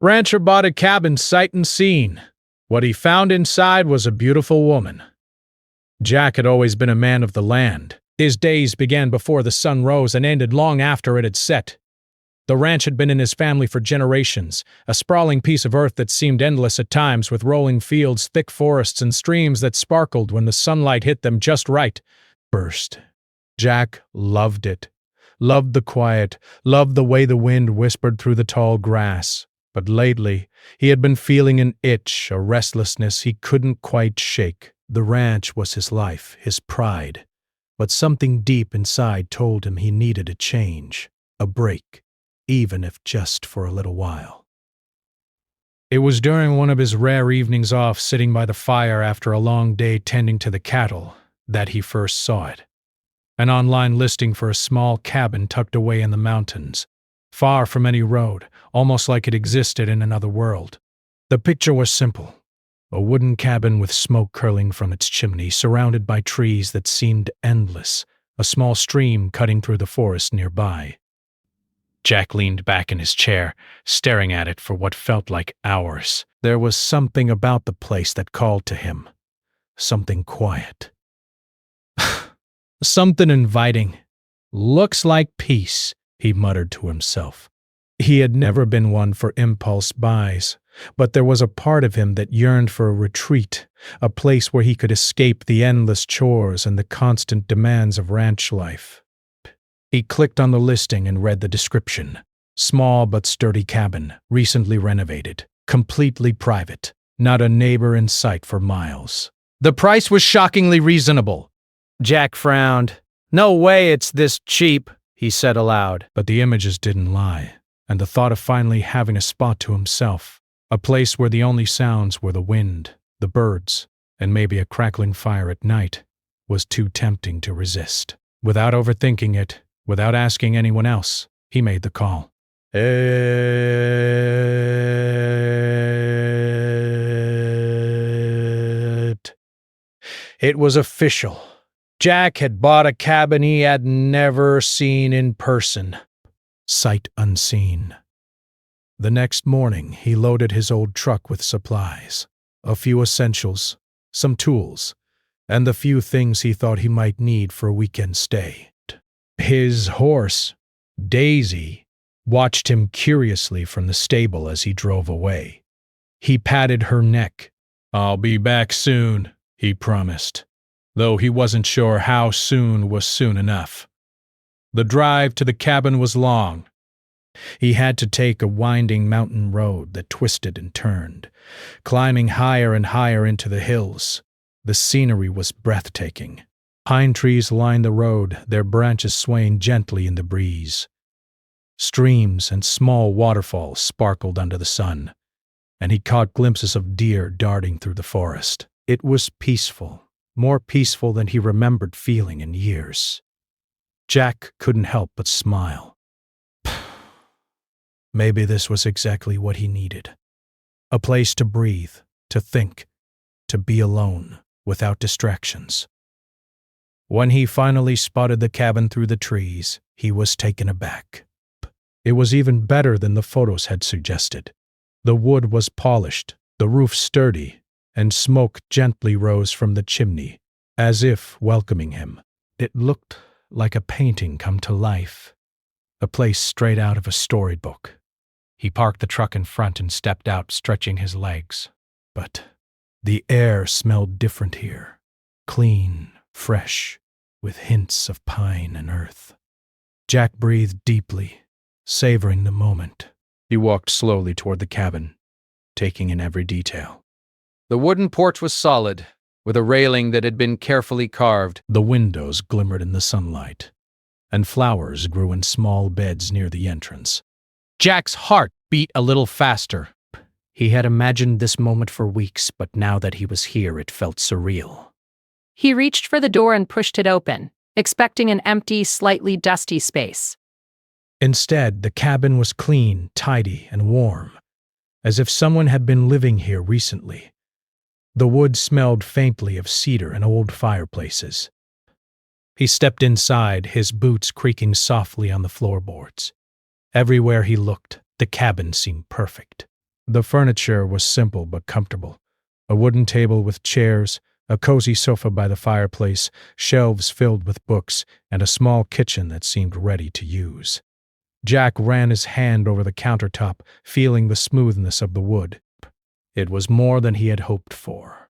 Rancher bought a cabin sight unseen. What he found inside was a beautiful woman. Jack had always been a man of the land. His days began before the sun rose and ended long after it had set. The ranch had been in his family for generations, a sprawling piece of earth that seemed endless at times, with rolling fields, thick forests, and streams that sparkled when the sunlight hit them just right. Burst. Jack loved it. Loved the quiet, loved the way the wind whispered through the tall grass. But lately, he had been feeling an itch, a restlessness he couldn't quite shake. The ranch was his life, his pride. But something deep inside told him he needed a change, a break, even if just for a little while. It was during one of his rare evenings off, sitting by the fire after a long day tending to the cattle, that he first saw it. An online listing for a small cabin tucked away in the mountains, far from any road, almost like it existed in another world. The picture was simple. A wooden cabin with smoke curling from its chimney, surrounded by trees that seemed endless, a small stream cutting through the forest nearby. Jack leaned back in his chair, staring at it for what felt like hours. There was something about the place that called to him. Something quiet. Something inviting. Looks like peace, he muttered to himself. He had never been one for impulse buys, but there was a part of him that yearned for a retreat, a place where he could escape the endless chores and the constant demands of ranch life. He clicked on the listing and read the description. Small but sturdy cabin, recently renovated, completely private, not a neighbor in sight for miles. The price was shockingly reasonable. Jack frowned. "No way it's this cheap," he said aloud. But the images didn't lie, and the thought of finally having a spot to himself, a place where the only sounds were the wind, the birds, and maybe a crackling fire at night, was too tempting to resist. Without overthinking it, without asking anyone else, he made the call. It was official. Jack had bought a cabin he had never seen in person. Sight unseen. The next morning, he loaded his old truck with supplies, a few essentials, some tools, and the few things he thought he might need for a weekend stay. His horse, Daisy, watched him curiously from the stable as he drove away. He patted her neck. "I'll be back soon," he promised, though he wasn't sure how soon was soon enough. The drive to the cabin was long. He had to take a winding mountain road that twisted and turned, climbing higher and higher into the hills. The scenery was breathtaking. Pine trees lined the road, their branches swaying gently in the breeze. Streams and small waterfalls sparkled under the sun, and he caught glimpses of deer darting through the forest. It was peaceful, more peaceful than he remembered feeling in years. Jack couldn't help but smile. Maybe this was exactly what he needed. A place to breathe, to think, to be alone, without distractions. When he finally spotted the cabin through the trees, he was taken aback. It was even better than the photos had suggested. The wood was polished, the roof sturdy, and smoke gently rose from the chimney, as if welcoming him. It looked like a painting come to life, a place straight out of a storybook. He parked the truck in front and stepped out, stretching his legs. But the air smelled different here, clean, fresh, with hints of pine and earth. Jack breathed deeply, savoring the moment. He walked slowly toward the cabin, taking in every detail. The wooden porch was solid, with a railing that had been carefully carved. The windows glimmered in the sunlight, and flowers grew in small beds near the entrance. Jack's heart beat a little faster. He had imagined this moment for weeks, but now that he was here, it felt surreal. He reached for the door and pushed it open, expecting an empty, slightly dusty space. Instead, the cabin was clean, tidy, and warm, as if someone had been living here recently. The wood smelled faintly of cedar and old fireplaces. He stepped inside, his boots creaking softly on the floorboards. Everywhere he looked, the cabin seemed perfect. The furniture was simple but comfortable. A wooden table with chairs, a cozy sofa by the fireplace, shelves filled with books, and a small kitchen that seemed ready to use. Jack ran his hand over the countertop, feeling the smoothness of the wood. It was more than he had hoped for.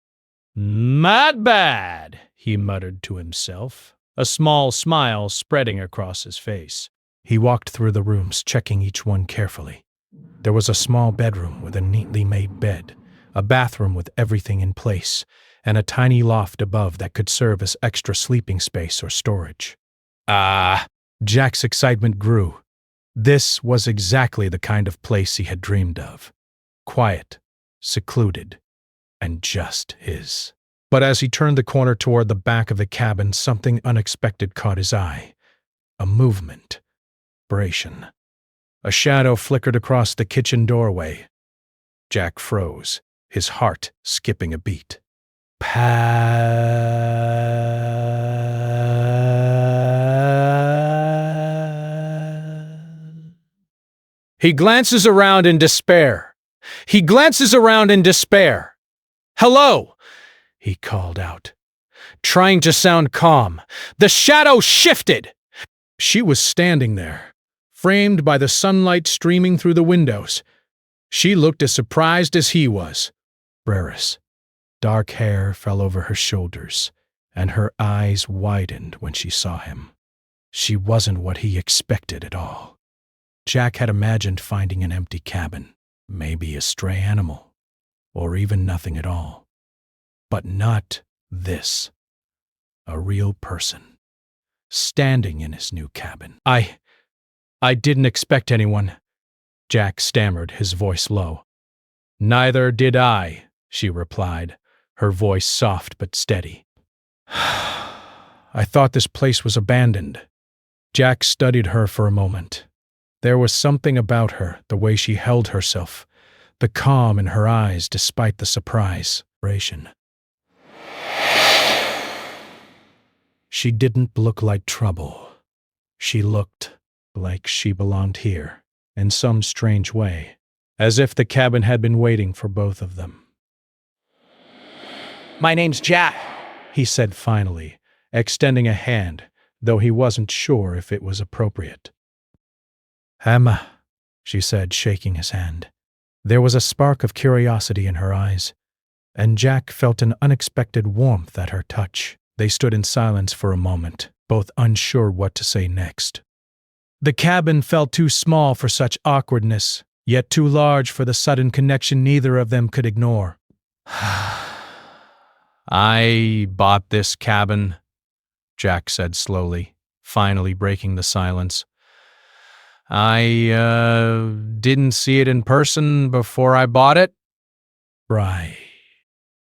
"Not bad," he muttered to himself, a small smile spreading across his face. He walked through the rooms, checking each one carefully. There was a small bedroom with a neatly made bed, a bathroom with everything in place, and a tiny loft above that could serve as extra sleeping space or storage. Jack's excitement grew. This was exactly the kind of place he had dreamed of. Quiet, secluded, and just his. But as he turned the corner toward the back of the cabin, something unexpected caught his eye. A movement. Vibration. A shadow flickered across the kitchen doorway. Jack froze, his heart skipping a beat. He glances around in despair. "Hello!" he called out, trying to sound calm. The shadow shifted. She was standing there, framed by the sunlight streaming through the windows. She looked as surprised as he was. Breris. Dark hair fell over her shoulders, and her eyes widened when she saw him. She wasn't what he expected at all. Jack had imagined finding an empty cabin, maybe a stray animal, or even nothing at all. But not this. A real person, standing in his new cabin. I didn't expect anyone," Jack stammered, his voice low. "Neither did I," she replied, her voice soft but steady. "I thought this place was abandoned." Jack studied her for a moment. There was something about her, the way she held herself, the calm in her eyes despite the surprise. She didn't look like trouble. She looked like she belonged here, in some strange way, as if the cabin had been waiting for both of them. "My name's Jack," he said finally, extending a hand, though he wasn't sure if it was appropriate. "Emma," she said, shaking his hand. There was a spark of curiosity in her eyes, and Jack felt an unexpected warmth at her touch. They stood in silence for a moment, both unsure what to say next. The cabin felt too small for such awkwardness, yet too large for the sudden connection neither of them could ignore. "I bought this cabin," Jack said slowly, finally breaking the silence. "I didn't see it in person before I bought it." "Right.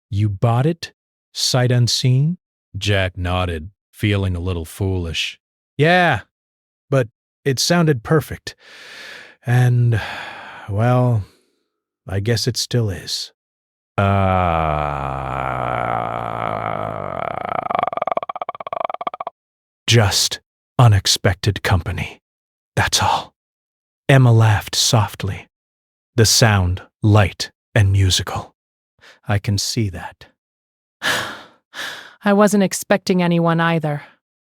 You bought it? Sight unseen?" Jack nodded, feeling a little foolish. "Yeah, but it sounded perfect. And, well, I guess it still is." Just unexpected company. That's all." Emma laughed softly, the sound light and musical. "I can see that." I wasn't expecting anyone either.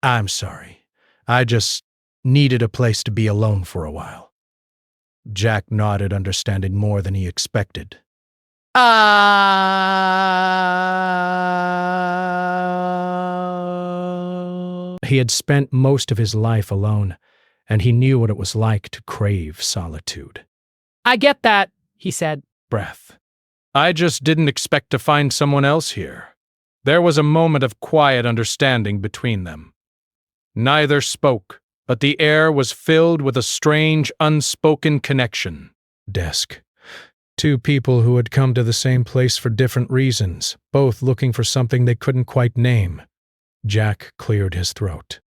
"I'm sorry. I just needed a place to be alone for a while." Jack nodded, understanding more than he expected. He had spent most of his life alone, and he knew what it was like to crave solitude. "I get that," he said. Breath. "I just didn't expect to find someone else here." There was a moment of quiet understanding between them. Neither spoke, but the air was filled with a strange, unspoken connection. Desk. Two people who had come to the same place for different reasons, both looking for something they couldn't quite name. Jack cleared his throat.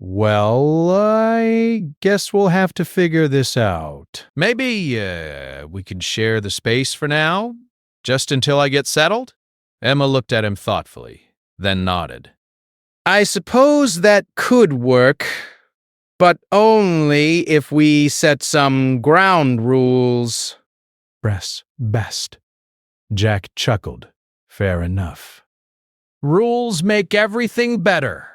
"Well, I guess we'll have to figure this out. Maybe, we can share the space for now, just until I get settled?" Emma looked at him thoughtfully, then nodded. "I suppose that could work, but only if we set some ground rules." best. Jack chuckled. Fair enough. Rules make everything better.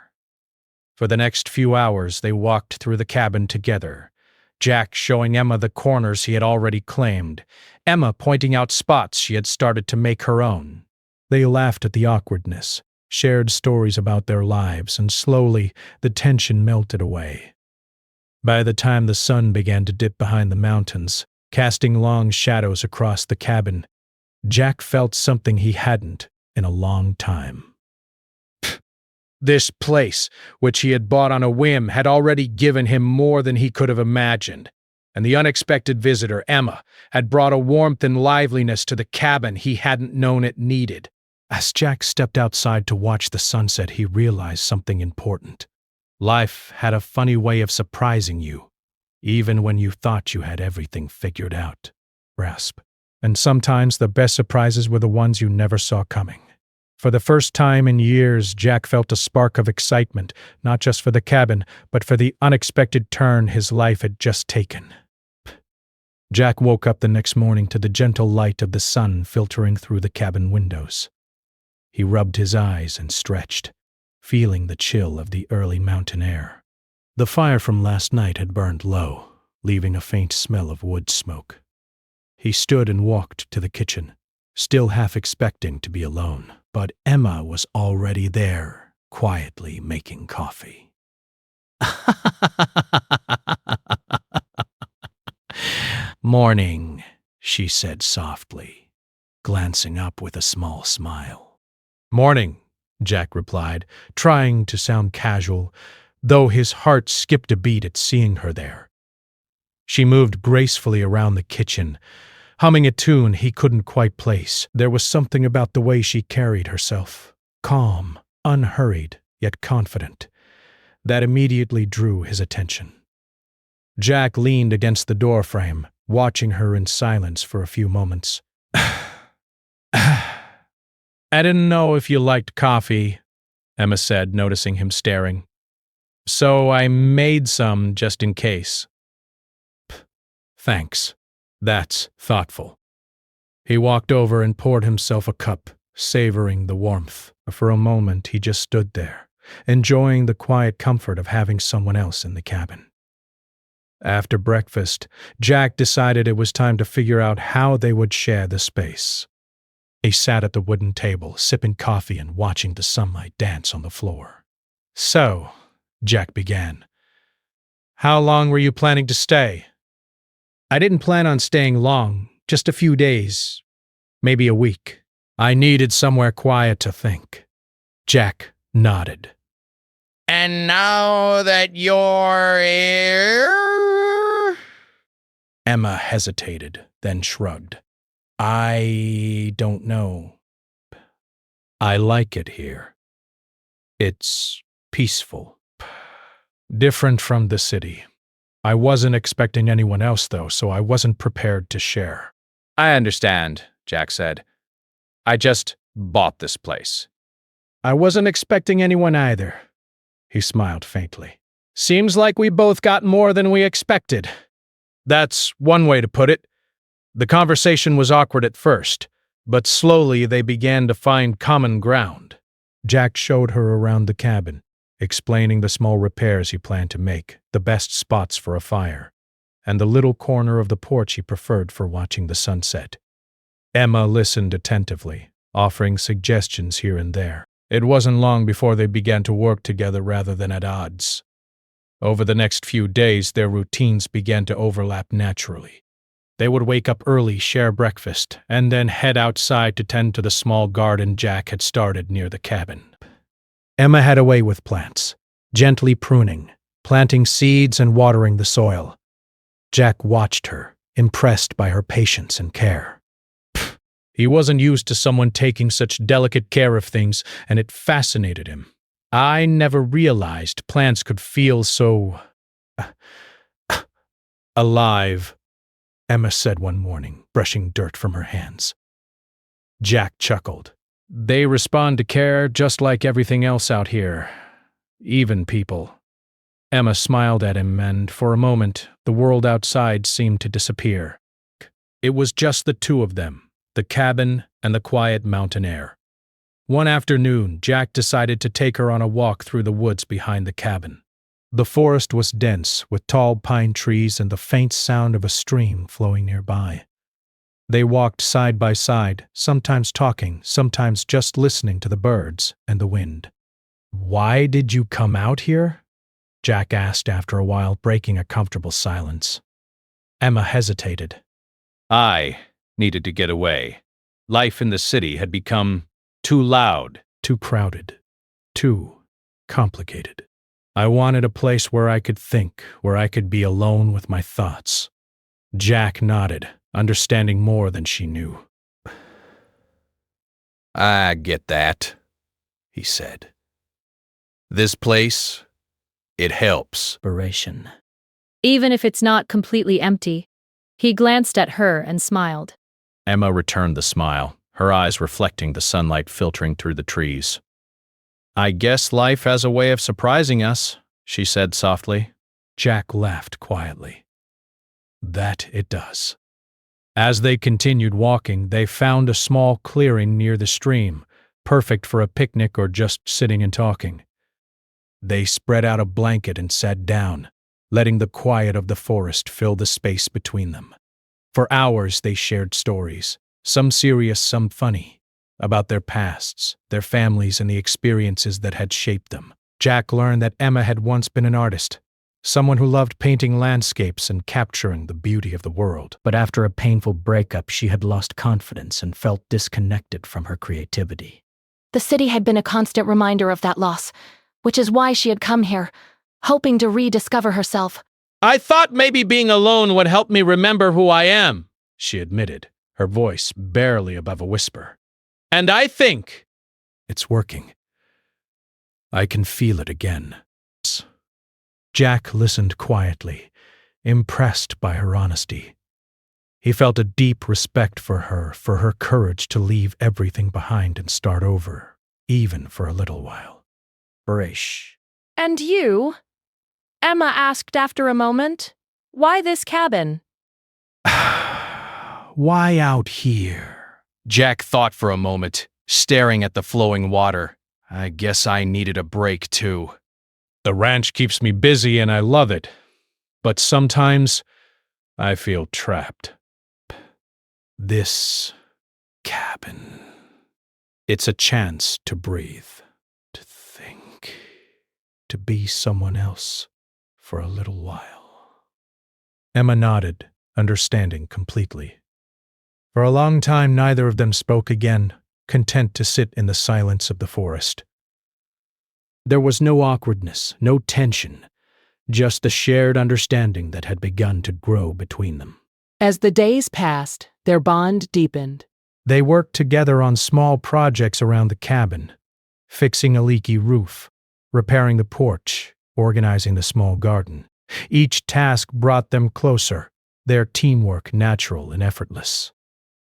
For the next few hours, they walked through the cabin together, Jack showing Emma the corners he had already claimed, Emma pointing out spots she had started to make her own. They laughed at the awkwardness, shared stories about their lives, and slowly the tension melted away. By the time the sun began to dip behind the mountains, casting long shadows across the cabin, Jack felt something he hadn't in a long time. This place, which he had bought on a whim, had already given him more than he could have imagined, and the unexpected visitor, Emma, had brought a warmth and liveliness to the cabin he hadn't known it needed. As Jack stepped outside to watch the sunset, he realized something important. Life had a funny way of surprising you, even when you thought you had everything figured out. And sometimes the best surprises were the ones you never saw coming. For the first time in years, Jack felt a spark of excitement, not just for the cabin, but for the unexpected turn his life had just taken. Jack woke up the next morning to the gentle light of the sun filtering through the cabin windows. He rubbed his eyes and stretched, feeling the chill of the early mountain air. The fire from last night had burned low, leaving a faint smell of wood smoke. He stood and walked to the kitchen, still half expecting to be alone. But Emma was already there, quietly making coffee. "Morning," she said softly, glancing up with a small smile. "Morning," Jack replied, trying to sound casual, though his heart skipped a beat at seeing her there. She moved gracefully around the kitchen, humming a tune he couldn't quite place. There was something about the way she carried herself, calm, unhurried, yet confident, that immediately drew his attention. Jack leaned against the doorframe, watching her in silence for a few moments. "I didn't know if you liked coffee," Emma said, noticing him staring. "So I made some just in case." "Thanks. That's thoughtful." He walked over and poured himself a cup, savoring the warmth. For a moment, he just stood there, enjoying the quiet comfort of having someone else in the cabin. After breakfast, Jack decided it was time to figure out how they would share the space. He sat at the wooden table, sipping coffee and watching the sunlight dance on the floor. "So," Jack began, "how long were you planning to stay?" "I didn't plan on staying long, just a few days, maybe a week. I needed somewhere quiet to think." Jack nodded. "And now that you're here?" Emma hesitated, then shrugged. "I don't know. I like it here. It's peaceful. Different from the city. I wasn't expecting anyone else, though, so I wasn't prepared to share." "I understand," Jack said. "I just bought this place." "I wasn't expecting anyone either." He smiled faintly. "Seems like we both got more than we expected." That's one way to put it. The conversation was awkward at first, but slowly they began to find common ground. Jack showed her around the cabin, explaining the small repairs he planned to make, the best spots for a fire, and the little corner of the porch he preferred for watching the sunset. Emma listened attentively, offering suggestions here and there. It wasn't long before they began to work together rather than at odds. Over the next few days, their routines began to overlap naturally. They would wake up early, share breakfast, and then head outside to tend to the small garden Jack had started near the cabin. Emma had a way with plants, gently pruning, planting seeds and watering the soil. Jack watched her, impressed by her patience and care. He wasn't used to someone taking such delicate care of things, and it fascinated him. "I never realized plants could feel so alive," Emma said one morning, brushing dirt from her hands. Jack chuckled. "They respond to care just like everything else out here. Even people." Emma smiled at him, and for a moment, the world outside seemed to disappear. It was just the two of them, the cabin and the quiet mountain air. One afternoon, Jack decided to take her on a walk through the woods behind the cabin. The forest was dense, with tall pine trees and the faint sound of a stream flowing nearby. They walked side by side, sometimes talking, sometimes just listening to the birds and the wind. "Why did you come out here?" Jack asked after a while, breaking a comfortable silence. Emma hesitated. I needed to get away. Life in the city had become too loud. Too crowded. Too complicated. I wanted a place where I could think, where I could be alone with my thoughts. Jack nodded, understanding more than she knew. I get that, he said. This place, it helps. Narration. Even if it's not completely empty. He glanced at her and smiled. Emma returned the smile, her eyes reflecting the sunlight filtering through the trees. I guess life has a way of surprising us, she said softly. Jack laughed quietly. That it does. As they continued walking, they found a small clearing near the stream, perfect for a picnic or just sitting and talking. They spread out a blanket and sat down, letting the quiet of the forest fill the space between them. For hours they shared stories, some serious, some funny, about their pasts, their families, and the experiences that had shaped them. Jack learned that Emma had once been an artist, someone who loved painting landscapes and capturing the beauty of the world. But after a painful breakup, she had lost confidence and felt disconnected from her creativity. The city had been a constant reminder of that loss, which is why she had come here, hoping to rediscover herself. I thought maybe being alone would help me remember who I am, she admitted, her voice barely above a whisper. And I think it's working. I can feel it again. Jack listened quietly, impressed by her honesty. He felt a deep respect for her courage to leave everything behind and start over, even for a little while. Barish. And you? Emma asked after a moment. Why this cabin? Why out here? Jack thought for a moment, staring at the flowing water. I guess I needed a break too. The ranch keeps me busy and I love it, but sometimes I feel trapped. This cabin, it's a chance to breathe, to think, to be someone else for a little while. Emma nodded, understanding completely. For a long time, neither of them spoke again, content to sit in the silence of the forest. There was no awkwardness, no tension, just the shared understanding that had begun to grow between them. As the days passed, their bond deepened. They worked together on small projects around the cabin, fixing a leaky roof, repairing the porch, organizing the small garden. Each task brought them closer, their teamwork natural and effortless.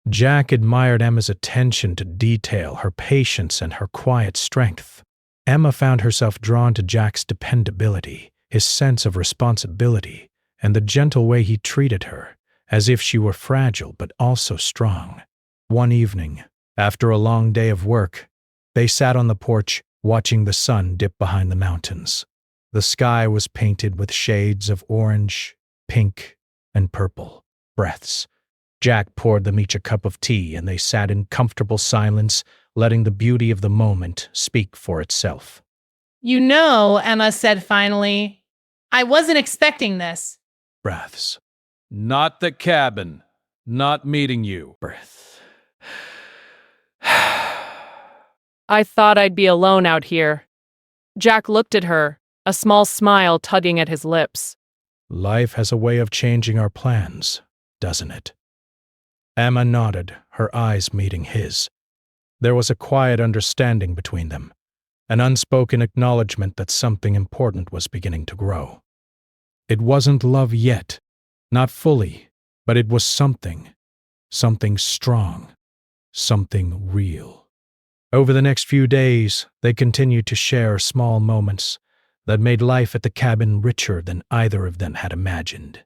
Jack admired Emma's attention to detail, her patience, and her quiet strength. Emma found herself drawn to Jack's dependability, his sense of responsibility, and the gentle way he treated her, as if she were fragile but also strong. One evening, after a long day of work, they sat on the porch watching the sun dip behind the mountains. The sky was painted with shades of orange, pink, and purple. Breaths. Jack poured them each a cup of tea, and they sat in comfortable silence, letting the beauty of the moment speak for itself. You know, Emma said finally, I wasn't expecting this. Breaths. Not the cabin. Not meeting you. Breath. I thought I'd be alone out here. Jack looked at her, a small smile tugging at his lips. Life has a way of changing our plans, doesn't it? Emma nodded, her eyes meeting his. There was a quiet understanding between them, an unspoken acknowledgement that something important was beginning to grow. It wasn't love yet, not fully, but it was something strong, something real. Over the next few days, they continued to share small moments that made life at the cabin richer than either of them had imagined.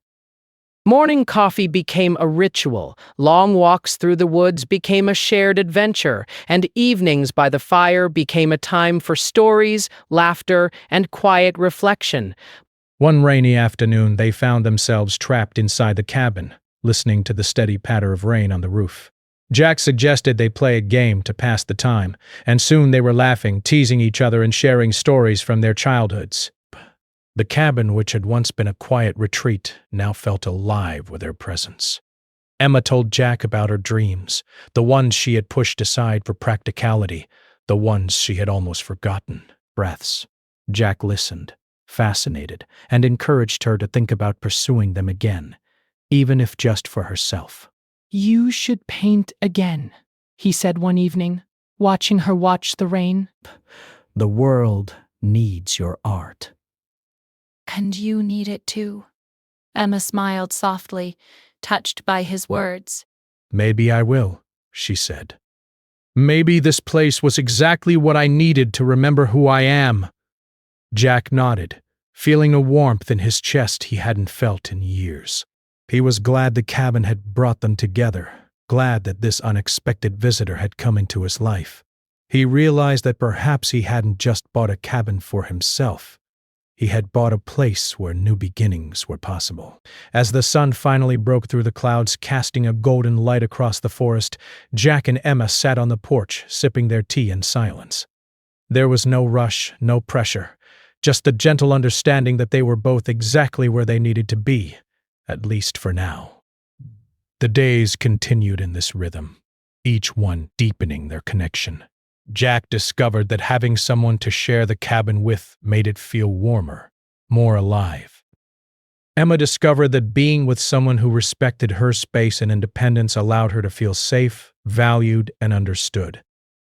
Morning coffee became a ritual, long walks through the woods became a shared adventure, and evenings by the fire became a time for stories, laughter, and quiet reflection. One rainy afternoon, they found themselves trapped inside the cabin, listening to the steady patter of rain on the roof. Jack suggested they play a game to pass the time, and soon they were laughing, teasing each other, and sharing stories from their childhoods. The cabin, which had once been a quiet retreat, now felt alive with their presence. Emma told Jack about her dreams, the ones she had pushed aside for practicality, the ones she had almost forgotten, breaths. Jack listened, fascinated, and encouraged her to think about pursuing them again, even if just for herself. "You should paint again," he said one evening, watching her watch the rain. The world needs your art. And you need it too. Emma smiled softly, touched by his words. Maybe I will, she said. Maybe this place was exactly what I needed to remember who I am. Jack nodded, feeling a warmth in his chest he hadn't felt in years. He was glad the cabin had brought them together, glad that this unexpected visitor had come into his life. He realized that perhaps he hadn't just bought a cabin for himself. He had bought a place where new beginnings were possible. As the sun finally broke through the clouds, casting a golden light across the forest, Jack and Emma sat on the porch, sipping their tea in silence. There was no rush, no pressure, just the gentle understanding that they were both exactly where they needed to be, at least for now. The days continued in this rhythm, each one deepening their connection. Jack discovered that having someone to share the cabin with made it feel warmer, more alive. Emma discovered that being with someone who respected her space and independence allowed her to feel safe, valued, and understood.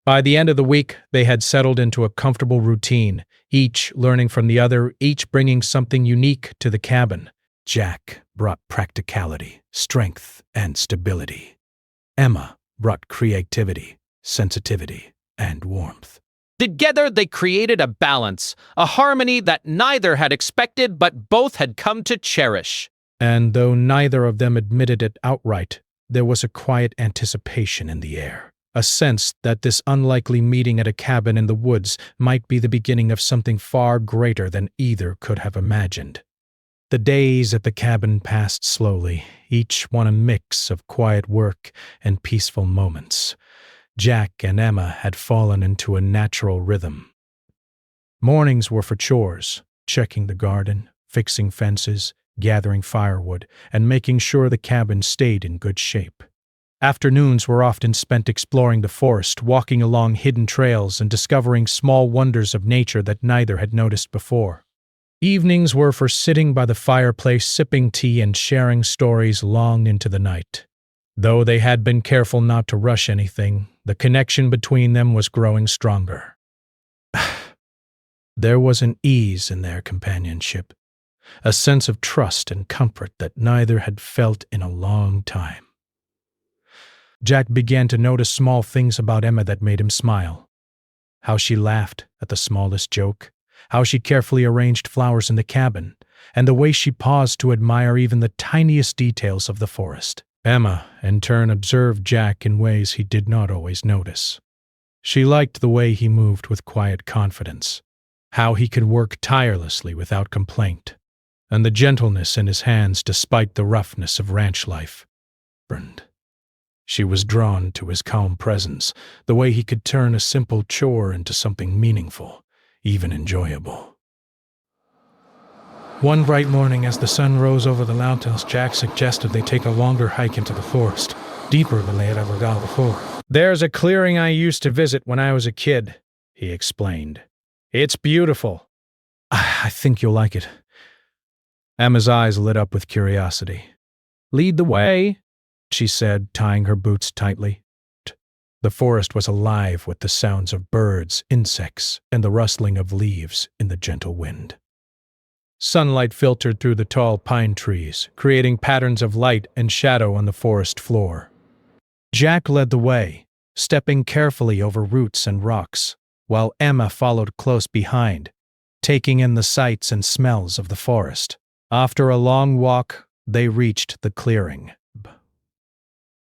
By the end of the week, they had settled into a comfortable routine, each learning from the other, each bringing something unique to the cabin. Jack brought practicality, strength, and stability. Emma brought creativity, sensitivity, and warmth. Together they created a balance, a harmony that neither had expected but both had come to cherish. And though neither of them admitted it outright, there was a quiet anticipation in the air, a sense that this unlikely meeting at a cabin in the woods might be the beginning of something far greater than either could have imagined. The days at the cabin passed slowly, each one a mix of quiet work and peaceful moments. Jack and Emma had fallen into a natural rhythm. Mornings were for chores, checking the garden, fixing fences, gathering firewood, and making sure the cabin stayed in good shape. Afternoons were often spent exploring the forest, walking along hidden trails, and discovering small wonders of nature that neither had noticed before. Evenings were for sitting by the fireplace, sipping tea, and sharing stories long into the night. Though they had been careful not to rush anything, the connection between them was growing stronger. There was an ease in their companionship, a sense of trust and comfort that neither had felt in a long time. Jack began to notice small things about Emma that made him smile. How she laughed at the smallest joke, how she carefully arranged flowers in the cabin, and the way she paused to admire even the tiniest details of the forest. Emma, in turn, observed Jack in ways he did not always notice. She liked the way he moved with quiet confidence, how he could work tirelessly without complaint, and the gentleness in his hands despite the roughness of ranch life. She was drawn to his calm presence, the way he could turn a simple chore into something meaningful, even enjoyable. One bright morning, as the sun rose over the mountains, Jack suggested they take a longer hike into the forest, deeper than they had ever gone before. There's a clearing I used to visit when I was a kid, he explained. It's beautiful. I think you'll like it. Emma's eyes lit up with curiosity. Lead the way, she said, tying her boots tightly. The forest was alive with the sounds of birds, insects, and the rustling of leaves in the gentle wind. Sunlight filtered through the tall pine trees, creating patterns of light and shadow on the forest floor. Jack led the way, stepping carefully over roots and rocks, while Emma followed close behind, taking in the sights and smells of the forest. After a long walk, they reached the clearing.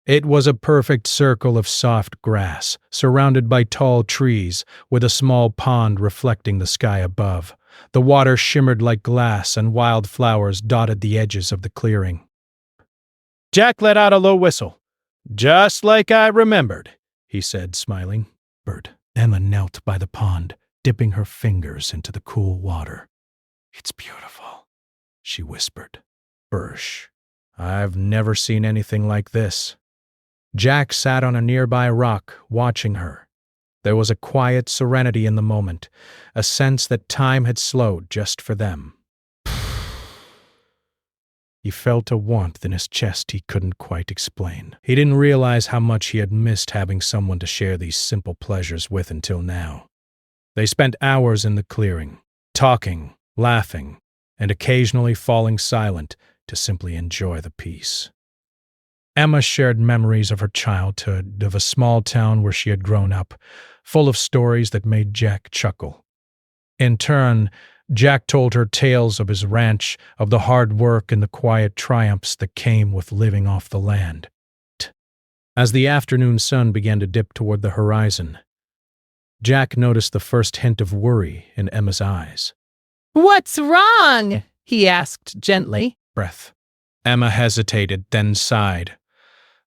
It was a perfect circle of soft grass, surrounded by tall trees, with a small pond reflecting the sky above. The water shimmered like glass, and wildflowers dotted the edges of the clearing. Jack let out a low whistle. "Just like I remembered," he said, smiling. Emma knelt by the pond, dipping her fingers into the cool water. "It's beautiful," she whispered. I've never seen anything like this." Jack sat on a nearby rock, watching her. There was a quiet serenity in the moment, a sense that time had slowed just for them. He felt a warmth in his chest he couldn't quite explain. He didn't realize how much he had missed having someone to share these simple pleasures with until now. They spent hours in the clearing, talking, laughing, and occasionally falling silent to simply enjoy the peace. Emma shared memories of her childhood, of a small town where she had grown up, full of stories that made Jack chuckle. In turn, Jack told her tales of his ranch, of the hard work and the quiet triumphs that came with living off the land. As the afternoon sun began to dip toward the horizon, Jack noticed the first hint of worry in Emma's eyes. "What's wrong?" he asked gently. Emma hesitated, then sighed.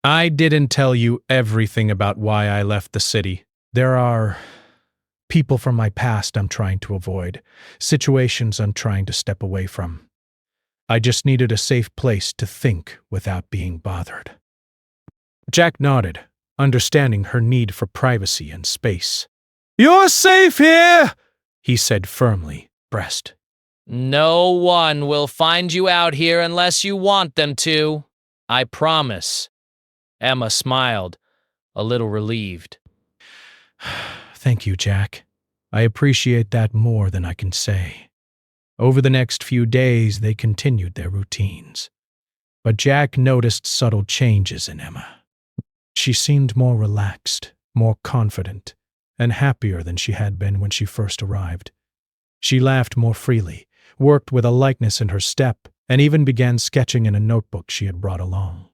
"I didn't tell you everything about why I left the city. There are people from my past I'm trying to avoid, situations I'm trying to step away from. I just needed a safe place to think without being bothered." Jack nodded, understanding her need for privacy and space. "You're safe here," he said firmly. "No one will find you out here unless you want them to. I promise." Emma smiled, a little relieved. "Thank you, Jack. I appreciate that more than I can say." Over the next few days, they continued their routines. But Jack noticed subtle changes in Emma. She seemed more relaxed, more confident, and happier than she had been when she first arrived. She laughed more freely, worked with a lightness in her step, and even began sketching in a notebook she had brought along.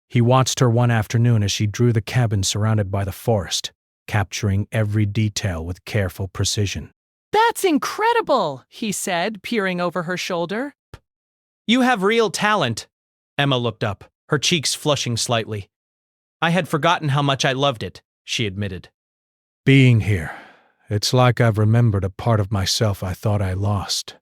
He watched her one afternoon as she drew the cabin surrounded by the forest, capturing every detail with careful precision. "That's incredible," he said, peering over her shoulder. "You have real talent." Emma looked up, her cheeks flushing slightly. "I had forgotten how much I loved it," she admitted. "Being here, it's like I've remembered a part of myself I thought I lost."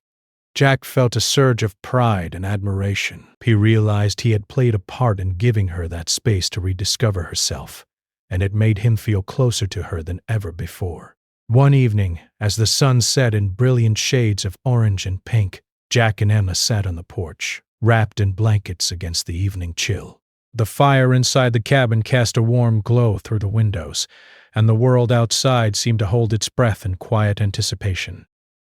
Jack felt a surge of pride and admiration. He realized he had played a part in giving her that space to rediscover herself, and it made him feel closer to her than ever before. One evening, as the sun set in brilliant shades of orange and pink, Jack and Emma sat on the porch, wrapped in blankets against the evening chill. The fire inside the cabin cast a warm glow through the windows, and the world outside seemed to hold its breath in quiet anticipation.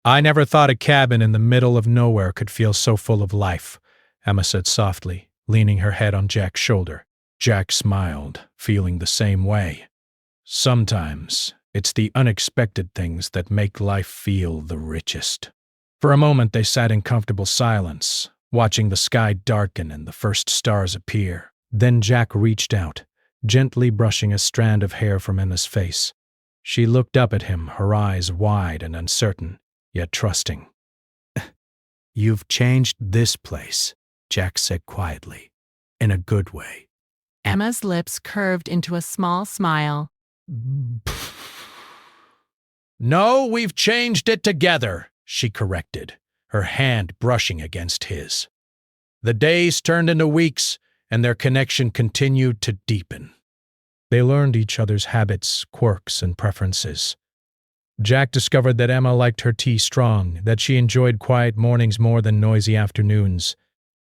"I never thought a cabin in the middle of nowhere could feel so full of life," Emma said softly, leaning her head on Jack's shoulder. Jack smiled, feeling the same way. Sometimes it's the unexpected things that make life feel the richest. For a moment they sat in comfortable silence, watching the sky darken and the first stars appear. Then Jack reached out, gently brushing a strand of hair from Emma's face. She looked up at him, her eyes wide and uncertain, yet trusting. "You've changed this place," Jack said quietly, "in a good way." Emma's lips curved into a small smile. "No, we've changed it together," she corrected, her hand brushing against his. The days turned into weeks, and their connection continued to deepen. They learned each other's habits, quirks, and preferences. Jack discovered that Emma liked her tea strong, that she enjoyed quiet mornings more than noisy afternoons,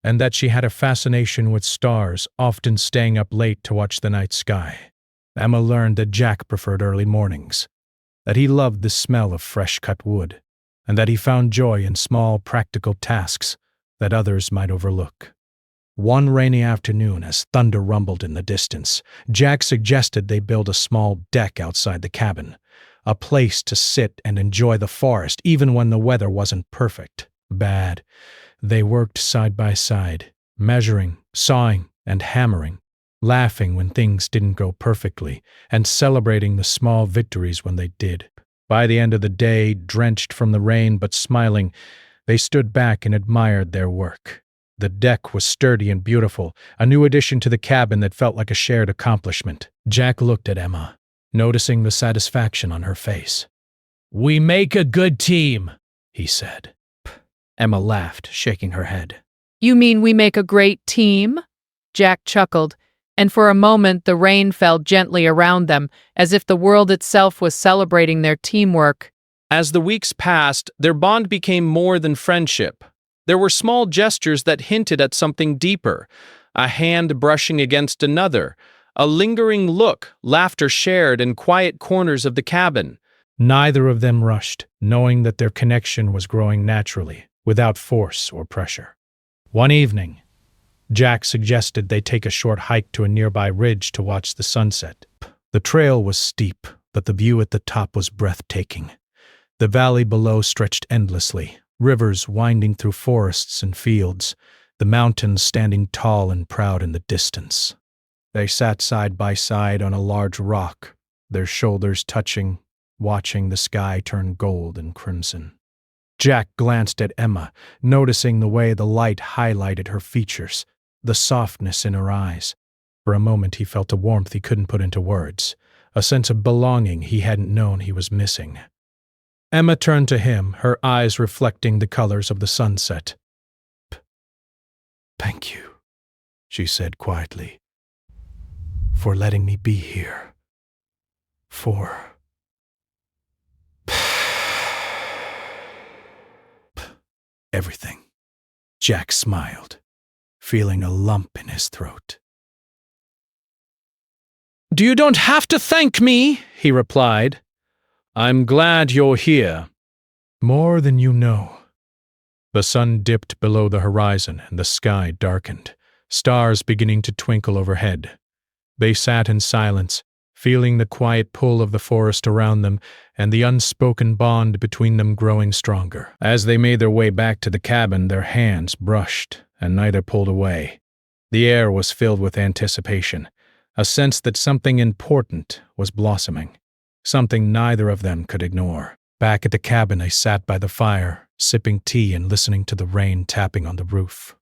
and that she had a fascination with stars, often staying up late to watch the night sky. Emma learned that Jack preferred early mornings, that he loved the smell of fresh-cut wood, and that he found joy in small, practical tasks that others might overlook. One rainy afternoon, as thunder rumbled in the distance, Jack suggested they build a small deck outside the cabin, a place to sit and enjoy the forest even when the weather wasn't perfect. They worked side by side, measuring, sawing, and hammering, laughing when things didn't go perfectly, and celebrating the small victories when they did. By the end of the day, drenched from the rain but smiling, they stood back and admired their work. The deck was sturdy and beautiful, a new addition to the cabin that felt like a shared accomplishment. Jack looked at Emma, noticing the satisfaction on her face. "We make a good team," he said. Emma laughed, shaking her head. You mean we make a great team? Jack chuckled, and for a moment the rain fell gently around them, as if the world itself was celebrating their teamwork. As the weeks passed, their bond became more than friendship. There were small gestures that hinted at something deeper, a hand brushing against another, a lingering look, laughter shared in quiet corners of the cabin. Neither of them rushed, knowing that their connection was growing naturally, without force or pressure. One evening, Jack suggested they take a short hike to a nearby ridge to watch the sunset. The trail was steep, but the view at the top was breathtaking. The valley below stretched endlessly, rivers winding through forests and fields, the mountains standing tall and proud in the distance. They sat side by side on a large rock, their shoulders touching, watching the sky turn gold and crimson. Jack glanced at Emma, noticing the way the light highlighted her features, the softness in her eyes. For a moment he felt a warmth he couldn't put into words, a sense of belonging he hadn't known he was missing. Emma turned to him, her eyes reflecting the colors of the sunset. "Thank you," she said quietly, "for letting me be here. For everything." Jack smiled, feeling a lump in his throat. "You don't have to thank me," he replied. "I'm glad you're here." "More than you know." The sun dipped below the horizon and the sky darkened, stars beginning to twinkle overhead. They sat in silence, feeling the quiet pull of the forest around them and the unspoken bond between them growing stronger. As they made their way back to the cabin, their hands brushed, and neither pulled away. The air was filled with anticipation, a sense that something important was blossoming, something neither of them could ignore. Back at the cabin, they sat by the fire, sipping tea and listening to the rain tapping on the roof.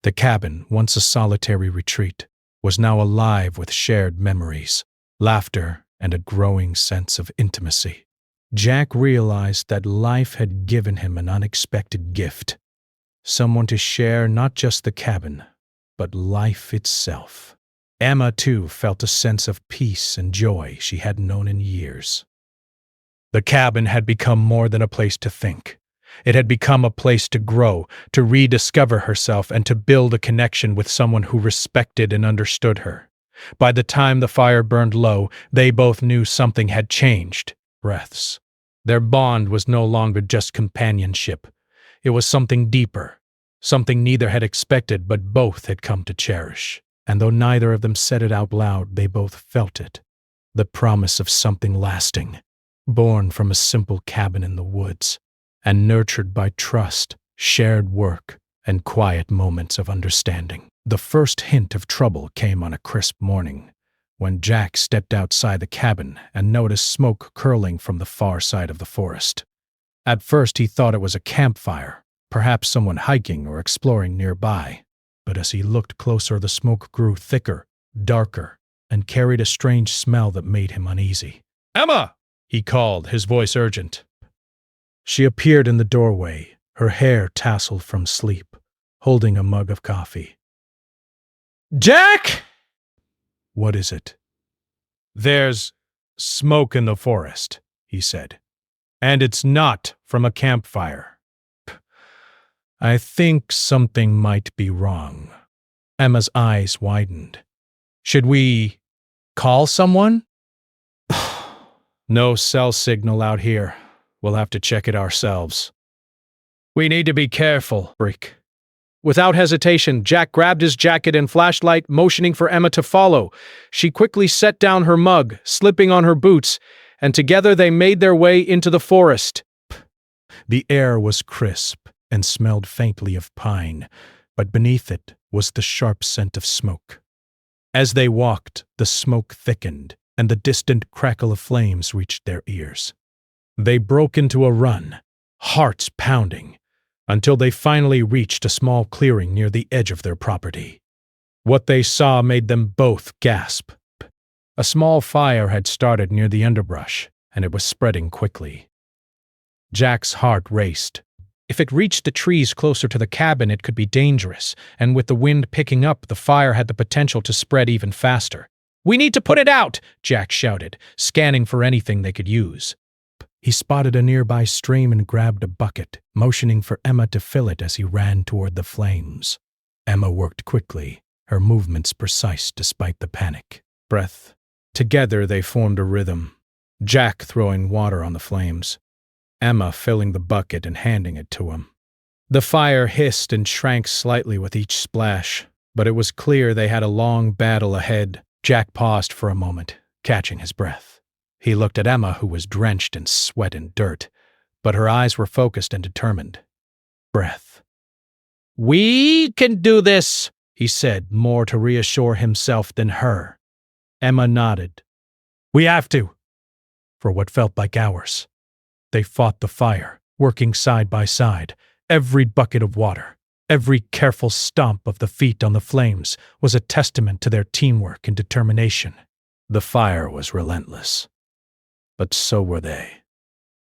The cabin, once a solitary retreat, was now alive with shared memories, laughter, and a growing sense of intimacy. Jack realized that life had given him an unexpected gift, someone to share not just the cabin, but life itself. Emma, too, felt a sense of peace and joy she hadn't known in years. The cabin had become more than a place to think. It had become a place to grow, to rediscover herself, and to build a connection with someone who respected and understood her. By the time the fire burned low, they both knew something had changed. Breaths. Their bond was no longer just companionship. It was something deeper, something neither had expected but both had come to cherish. And though neither of them said it out loud, they both felt it. The promise of something lasting, born from a simple cabin in the woods, and nurtured by trust, shared work, and quiet moments of understanding. The first hint of trouble came on a crisp morning, when Jack stepped outside the cabin and noticed smoke curling from the far side of the forest. At first he thought it was a campfire, perhaps someone hiking or exploring nearby. But as he looked closer, the smoke grew thicker, darker, and carried a strange smell that made him uneasy. "Emma!" he called, his voice urgent. She appeared in the doorway, her hair tasseled from sleep, holding a mug of coffee. "Jack!" "What is it?" "There's smoke in the forest," he said. "And it's not from a campfire." "I think something might be wrong." Emma's eyes widened. "Should we call someone?" "No cell signal out here. We'll have to check it ourselves." "We need to be careful, Brick." Without hesitation, Jack grabbed his jacket and flashlight, motioning for Emma to follow. She quickly set down her mug, slipping on her boots, and together they made their way into the forest. The air was crisp and smelled faintly of pine, but beneath it, was the sharp scent of smoke. As they walked, the smoke thickened, and the distant crackle of flames reached their ears. They broke into a run, hearts pounding, until they finally reached a small clearing near the edge of their property. What they saw made them both gasp. A small fire had started near the underbrush, and it was spreading quickly. Jack's heart raced. If it reached the trees closer to the cabin, it could be dangerous, and with the wind picking up, the fire had the potential to spread even faster. "We need to put it out!" Jack shouted, scanning for anything they could use. He spotted a nearby stream and grabbed a bucket, motioning for Emma to fill it as he ran toward the flames. Emma worked quickly, her movements precise despite the panic. Breath. Together they formed a rhythm, Jack throwing water on the flames, Emma filling the bucket and handing it to him. The fire hissed and shrank slightly with each splash, but it was clear they had a long battle ahead. Jack paused for a moment, catching his breath. He looked at Emma, who was drenched in sweat and dirt, but her eyes were focused and determined. Breath. "We can do this," he said, more to reassure himself than her. Emma nodded. "We have to." For what felt like hours, they fought the fire, working side by side. Every bucket of water, every careful stomp of the feet on the flames was a testament to their teamwork and determination. The fire was relentless, but so were they.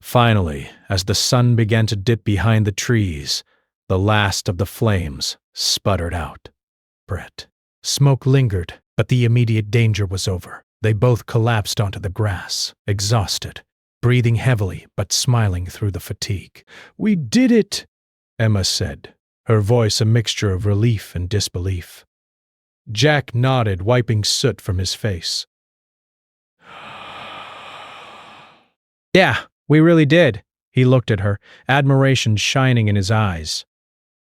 Finally, as the sun began to dip behind the trees, the last of the flames sputtered out. Brett. Smoke lingered, but the immediate danger was over. They both collapsed onto the grass, exhausted, breathing heavily but smiling through the fatigue. "We did it," Emma said, her voice a mixture of relief and disbelief. Jack nodded, wiping soot from his face. "Yeah, we really did." He looked at her, admiration shining in his eyes.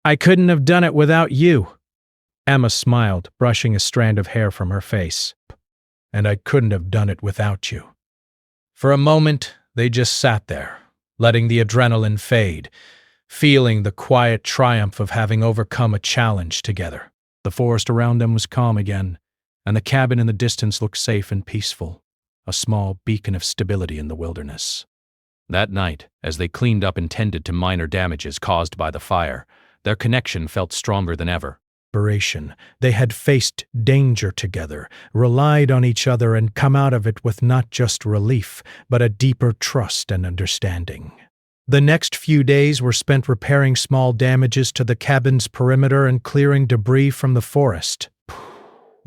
"I couldn't have done it without you." Emma smiled, brushing a strand of hair from her face. "And I couldn't have done it without you." For a moment, they just sat there, letting the adrenaline fade, feeling the quiet triumph of having overcome a challenge together. The forest around them was calm again, and the cabin in the distance looked safe and peaceful, a small beacon of stability in the wilderness. That night, as they cleaned up and tended to minor damages caused by the fire, their connection felt stronger than ever. They had faced danger together, relied on each other, and come out of it with not just relief, but a deeper trust and understanding. The next few days were spent repairing small damages to the cabin's perimeter and clearing debris from the forest.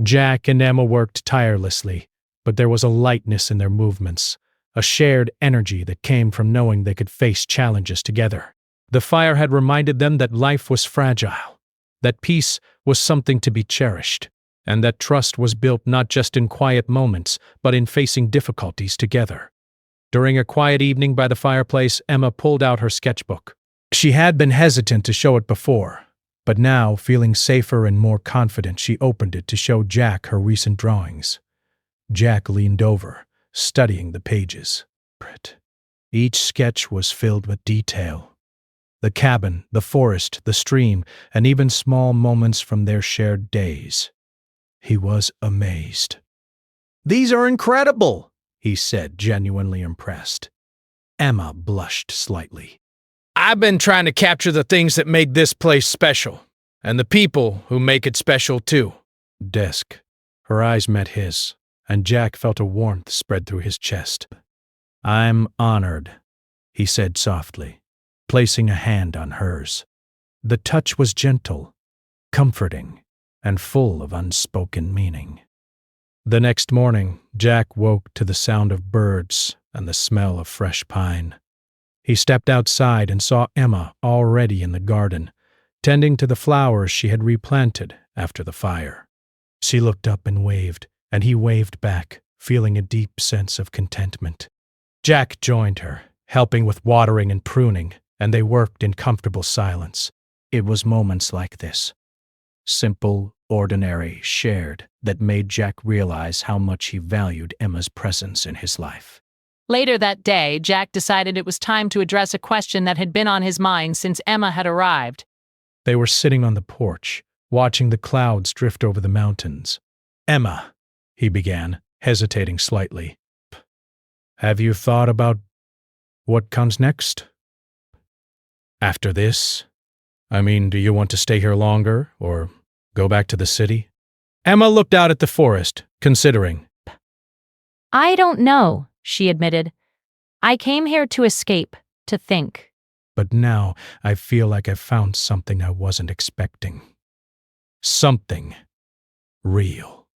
Jack and Emma worked tirelessly, but there was a lightness in their movements, a shared energy that came from knowing they could face challenges together. The fire had reminded them that life was fragile, that peace was something to be cherished, and that trust was built not just in quiet moments, but in facing difficulties together. During a quiet evening by the fireplace, Emma pulled out her sketchbook. She had been hesitant to show it before, but now, feeling safer and more confident, she opened it to show Jack her recent drawings. Jack leaned over, studying the pages. Each sketch was filled with detail. The cabin, the forest, the stream, and even small moments from their shared days. He was amazed. "These are incredible," he said, genuinely impressed. Emma blushed slightly. "I've been trying to capture the things that make this place special, and the people who make it special too." Desk. Her eyes met his, and Jack felt a warmth spread through his chest. "I'm honored," he said softly, placing a hand on hers. The touch was gentle, comforting, and full of unspoken meaning. The next morning, Jack woke to the sound of birds and the smell of fresh pine. He stepped outside and saw Emma already in the garden, tending to the flowers she had replanted after the fire. She looked up and waved, and he waved back, feeling a deep sense of contentment. Jack joined her, helping with watering and pruning, and they worked in comfortable silence. It was moments like this, simple, ordinary, shared, that made Jack realize how much he valued Emma's presence in his life. Later that day, Jack decided it was time to address a question that had been on his mind since Emma had arrived. They were sitting on the porch, watching the clouds drift over the mountains. "Emma," he began, hesitating slightly. "Have you thought about what comes next? After this? I mean, do you want to stay here longer, or go back to the city?" Emma looked out at the forest, considering. I don't know, she admitted. I came here to escape, to think. But now I feel like I've found something I wasn't expecting. Something real.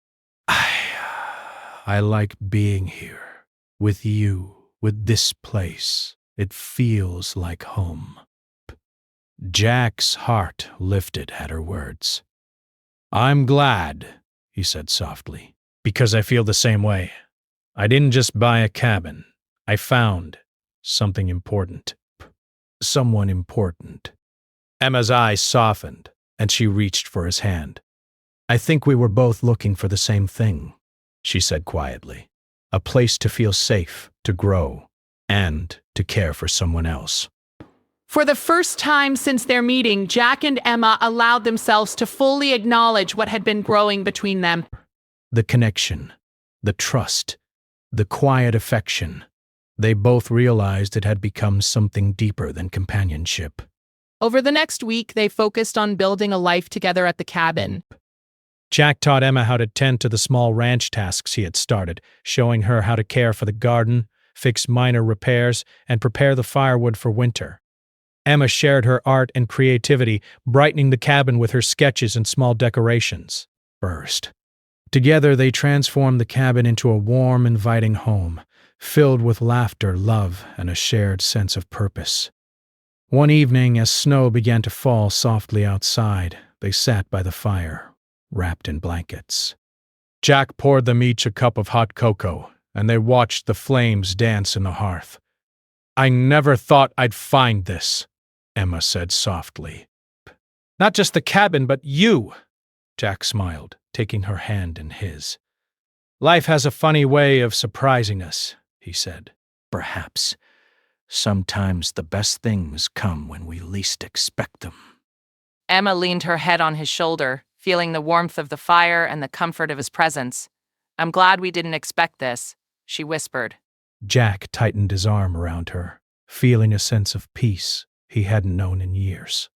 I like being here, with you, with this place. It feels like home. Jack's heart lifted at her words. "I'm glad," he said softly, "because I feel the same way. I didn't just buy a cabin. I found something important. Someone important." Emma's eyes softened, and she reached for his hand. "I think we were both looking for the same thing," she said quietly. "A place to feel safe, to grow, and to care for someone else." For the first time since their meeting, Jack and Emma allowed themselves to fully acknowledge what had been growing between them. The connection, the trust, the quiet affection. They both realized it had become something deeper than companionship. Over the next week, they focused on building a life together at the cabin. Jack taught Emma how to tend to the small ranch tasks he had started, showing her how to care for the garden, fix minor repairs, and prepare the firewood for winter. Emma shared her art and creativity, brightening the cabin with her sketches and small decorations. First. Together they transformed the cabin into a warm, inviting home, filled with laughter, love, and a shared sense of purpose. One evening, as snow began to fall softly outside, they sat by the fire, wrapped in blankets. Jack poured them each a cup of hot cocoa, and they watched the flames dance in the hearth. "I never thought I'd find this," Emma said softly. "Not just the cabin, but you," Jack smiled, taking her hand in his. "Life has a funny way of surprising us," he said. "Perhaps. Sometimes the best things come when we least expect them." Emma leaned her head on his shoulder, feeling the warmth of the fire and the comfort of his presence. "I'm glad we didn't expect this," she whispered. Jack tightened his arm around her, feeling a sense of peace he hadn't known in years.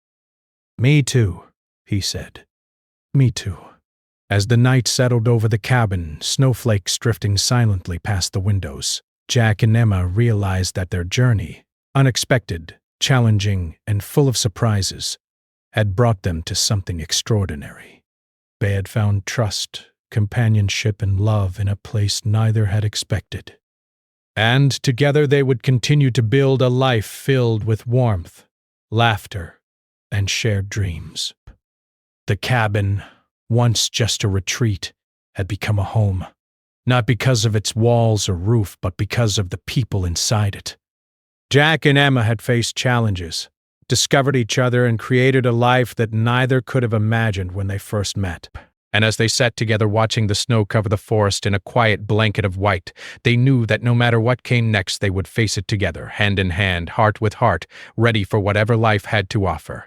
"Me too," he said. "Me too." As the night settled over the cabin, snowflakes drifting silently past the windows, Jack and Emma realized that their journey, unexpected, challenging, and full of surprises, had brought them to something extraordinary. They had found trust, companionship, and love in a place neither had expected. And together they would continue to build a life filled with warmth, laughter, and shared dreams. The cabin, once just a retreat, had become a home, not because of its walls or roof, but because of the people inside it. Jack and Emma had faced challenges, discovered each other, and created a life that neither could have imagined when they first met. And as they sat together watching the snow cover the forest in a quiet blanket of white, they knew that no matter what came next, they would face it together, hand in hand, heart with heart, ready for whatever life had to offer.